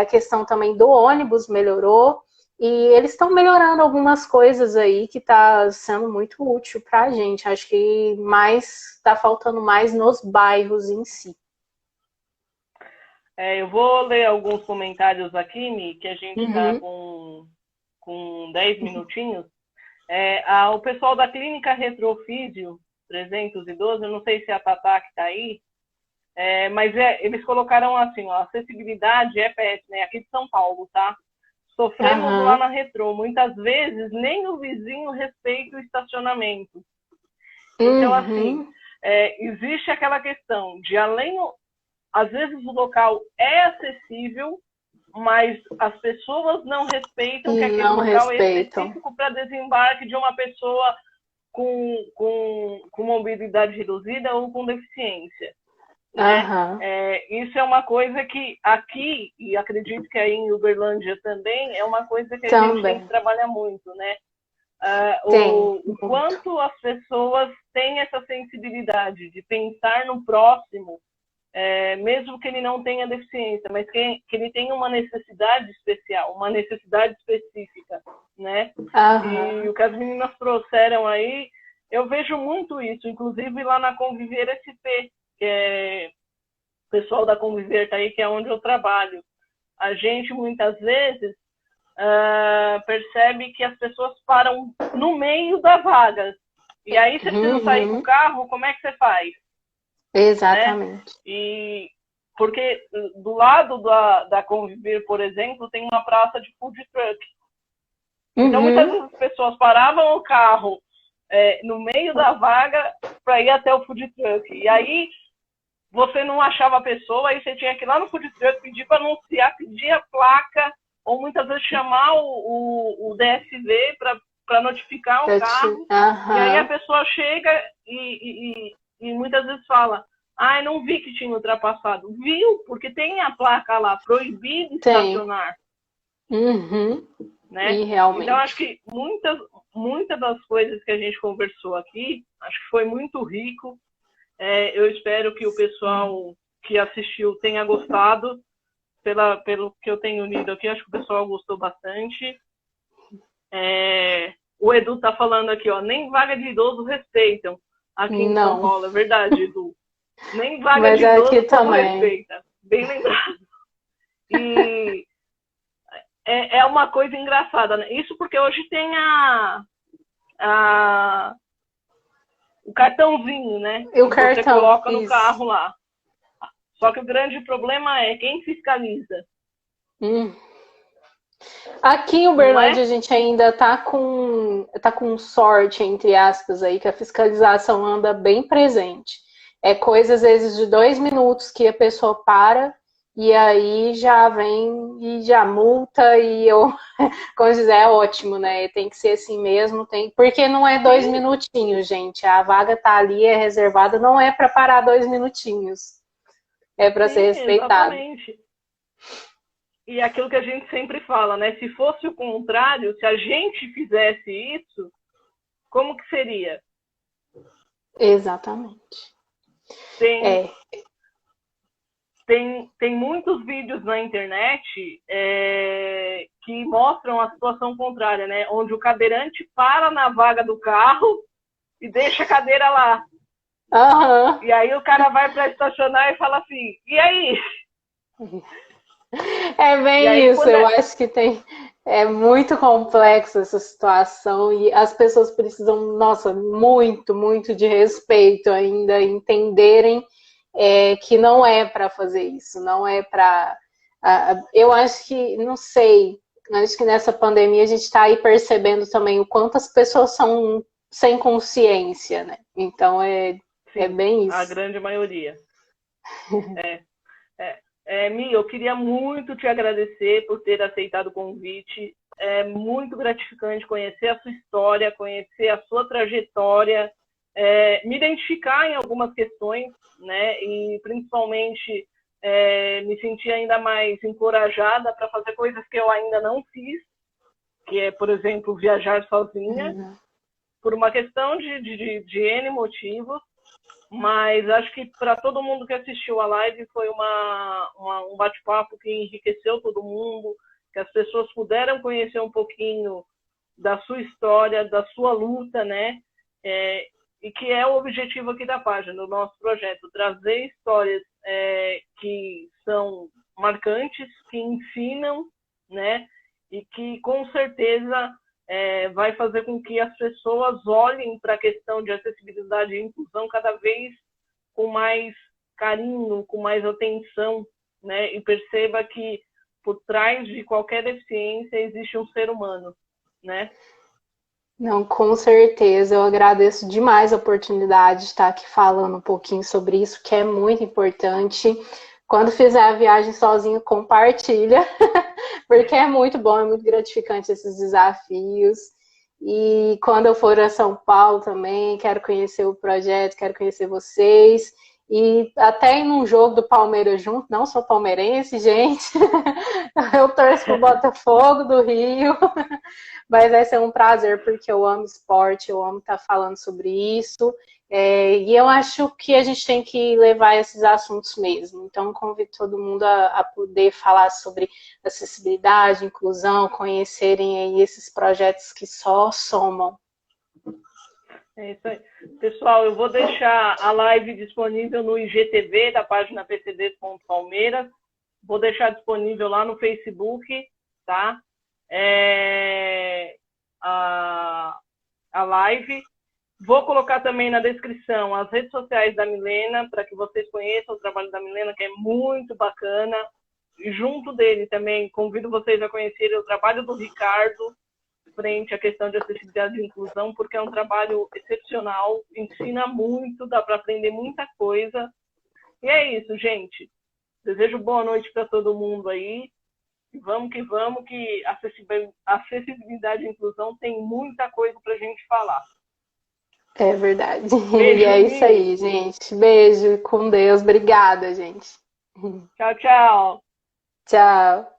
a questão também do ônibus melhorou, e eles estão melhorando algumas coisas aí que está sendo muito útil para a gente. Acho que está faltando mais nos bairros em si.
Eu vou ler alguns comentários aqui, Mi, que a gente está com 10 minutinhos. O pessoal da Clínica Retrofísio 312, eu não sei se a Tatá que está aí, mas eles colocaram assim, ó, acessibilidade é péssima, né? Aqui de São Paulo, tá? Sofremos lá na Retrô. Muitas vezes nem o vizinho respeita o estacionamento. Então, assim, existe aquela questão de às vezes o local é acessível, mas as pessoas não respeitam que aquele local é específico para desembarque de uma pessoa com mobilidade reduzida ou com deficiência. Né? Isso é uma coisa que aqui, e acredito que aí em Uberlândia também, é uma coisa que a gente tem que trabalhar muito, né? O quanto as pessoas têm essa sensibilidade de pensar no próximo, mesmo que ele não tenha deficiência, mas que ele tenha uma necessidade especial, uma necessidade específica, né?
Aham.
E o que as meninas trouxeram aí, eu vejo muito isso, inclusive lá na Conviver SP, que é o pessoal da Conviver tá aí, que é onde eu trabalho. A gente, muitas vezes, percebe que as pessoas param no meio da vaga. E aí você precisa sair com o carro, como é que você faz?
Exatamente.
Né? E porque do lado da Conviver, por exemplo, tem uma praça de food truck. Então, muitas vezes as pessoas paravam o carro no meio da vaga para ir até o food truck. E aí, você não achava a pessoa, aí você tinha que ir lá no food truck, pedir para anunciar, pedir a placa, ou muitas vezes chamar o DSV para notificar o carro. E aí a pessoa chega e muitas vezes fala: ah, não vi que tinha ultrapassado. Viu? Porque tem a placa lá, proibido estacionar. Né?
E realmente.
Então, acho que muitas das coisas que a gente conversou aqui, acho que foi muito rico. Eu espero que o pessoal que assistiu tenha gostado. Pelo que eu tenho lido aqui, acho que o pessoal gostou bastante. O Edu está falando aqui, ó, nem vaga de idoso respeitam aqui em São Paulo. É verdade, Edu. Nem vaga de idoso respeita. Bem lembrado. E é uma coisa engraçada, né? Isso porque hoje tem o cartãozinho, né?
O cartão,
você coloca no carro lá. Só que o grande problema é quem fiscaliza.
Aqui em Uberlândia a gente ainda tá com sorte, entre aspas, aí, que a fiscalização anda bem presente. É coisa, às vezes, de 2 minutos que a pessoa para e aí já vem e já multa e como dizer, é ótimo, né? Tem que ser assim mesmo, porque não é 2 minutinhos, gente. A vaga tá ali, é reservada, não é para parar 2 minutinhos. É para ser respeitado.
Exatamente. E aquilo que a gente sempre fala, né? Se fosse o contrário, se a gente fizesse isso, como que seria?
Exatamente.
Tem muitos vídeos na internet que mostram a situação contrária, né? Onde o cadeirante para na vaga do carro e deixa a cadeira lá. E aí o cara vai para estacionar e fala assim, e aí?
É bem isso, eu acho que é muito complexo essa situação e as pessoas precisam, nossa, muito, muito de respeito ainda, entenderem que não é para fazer isso, não é para... Eu acho que, não sei, acho que nessa pandemia a gente está aí percebendo também o quanto as pessoas são sem consciência, né? Então é bem isso.
A grande maioria. Mi, eu queria muito te agradecer por ter aceitado o convite. É muito gratificante conhecer a sua história, conhecer a sua trajetória, me identificar em algumas questões, né? E principalmente me sentir ainda mais encorajada para fazer coisas que eu ainda não fiz, que é, por exemplo, viajar sozinha, por uma questão de N motivos. Mas acho que para todo mundo que assistiu a live foi um bate-papo que enriqueceu todo mundo, que as pessoas puderam conhecer um pouquinho da sua história, da sua luta, né? E que é o objetivo aqui da página, do nosso projeto, trazer histórias que são marcantes, que ensinam, né? E que com certeza vai fazer com que as pessoas olhem para a questão de acessibilidade e inclusão cada vez com mais carinho, com mais atenção, né? E perceba que por trás de qualquer deficiência existe um ser humano, né?
Não, com certeza. Eu agradeço demais a oportunidade de estar aqui falando um pouquinho sobre isso, que é muito importante. Quando fizer a viagem sozinho, compartilha, porque é muito bom, é muito gratificante esses desafios. E quando eu for a São Paulo também, quero conhecer o projeto, quero conhecer vocês. E até ir num jogo do Palmeiras junto, não sou palmeirense, gente. Eu torço pro Botafogo do Rio. Mas vai ser um prazer, porque eu amo esporte, eu amo estar falando sobre isso. E eu acho que a gente tem que levar esses assuntos mesmo. Então, convido todo mundo a poder falar sobre acessibilidade, inclusão, conhecerem aí esses projetos que só somam.
É isso aí. Pessoal, eu vou deixar a live disponível no IGTV da página pcd.palmeiras. Vou deixar disponível lá no Facebook, tá? A live. Vou colocar também na descrição as redes sociais da Milena, para que vocês conheçam o trabalho da Milena, que é muito bacana. E junto dele também, convido vocês a conhecerem o trabalho do Ricardo, frente à questão de acessibilidade e inclusão, porque é um trabalho excepcional, ensina muito, dá para aprender muita coisa. E é isso, gente. Desejo boa noite para todo mundo aí. Vamos, que acessibilidade e inclusão tem muita coisa para a gente falar.
É verdade.
Beijo,
e é isso aí, gente. Beijo, com Deus. Obrigada, gente.
Tchau, tchau.
Tchau.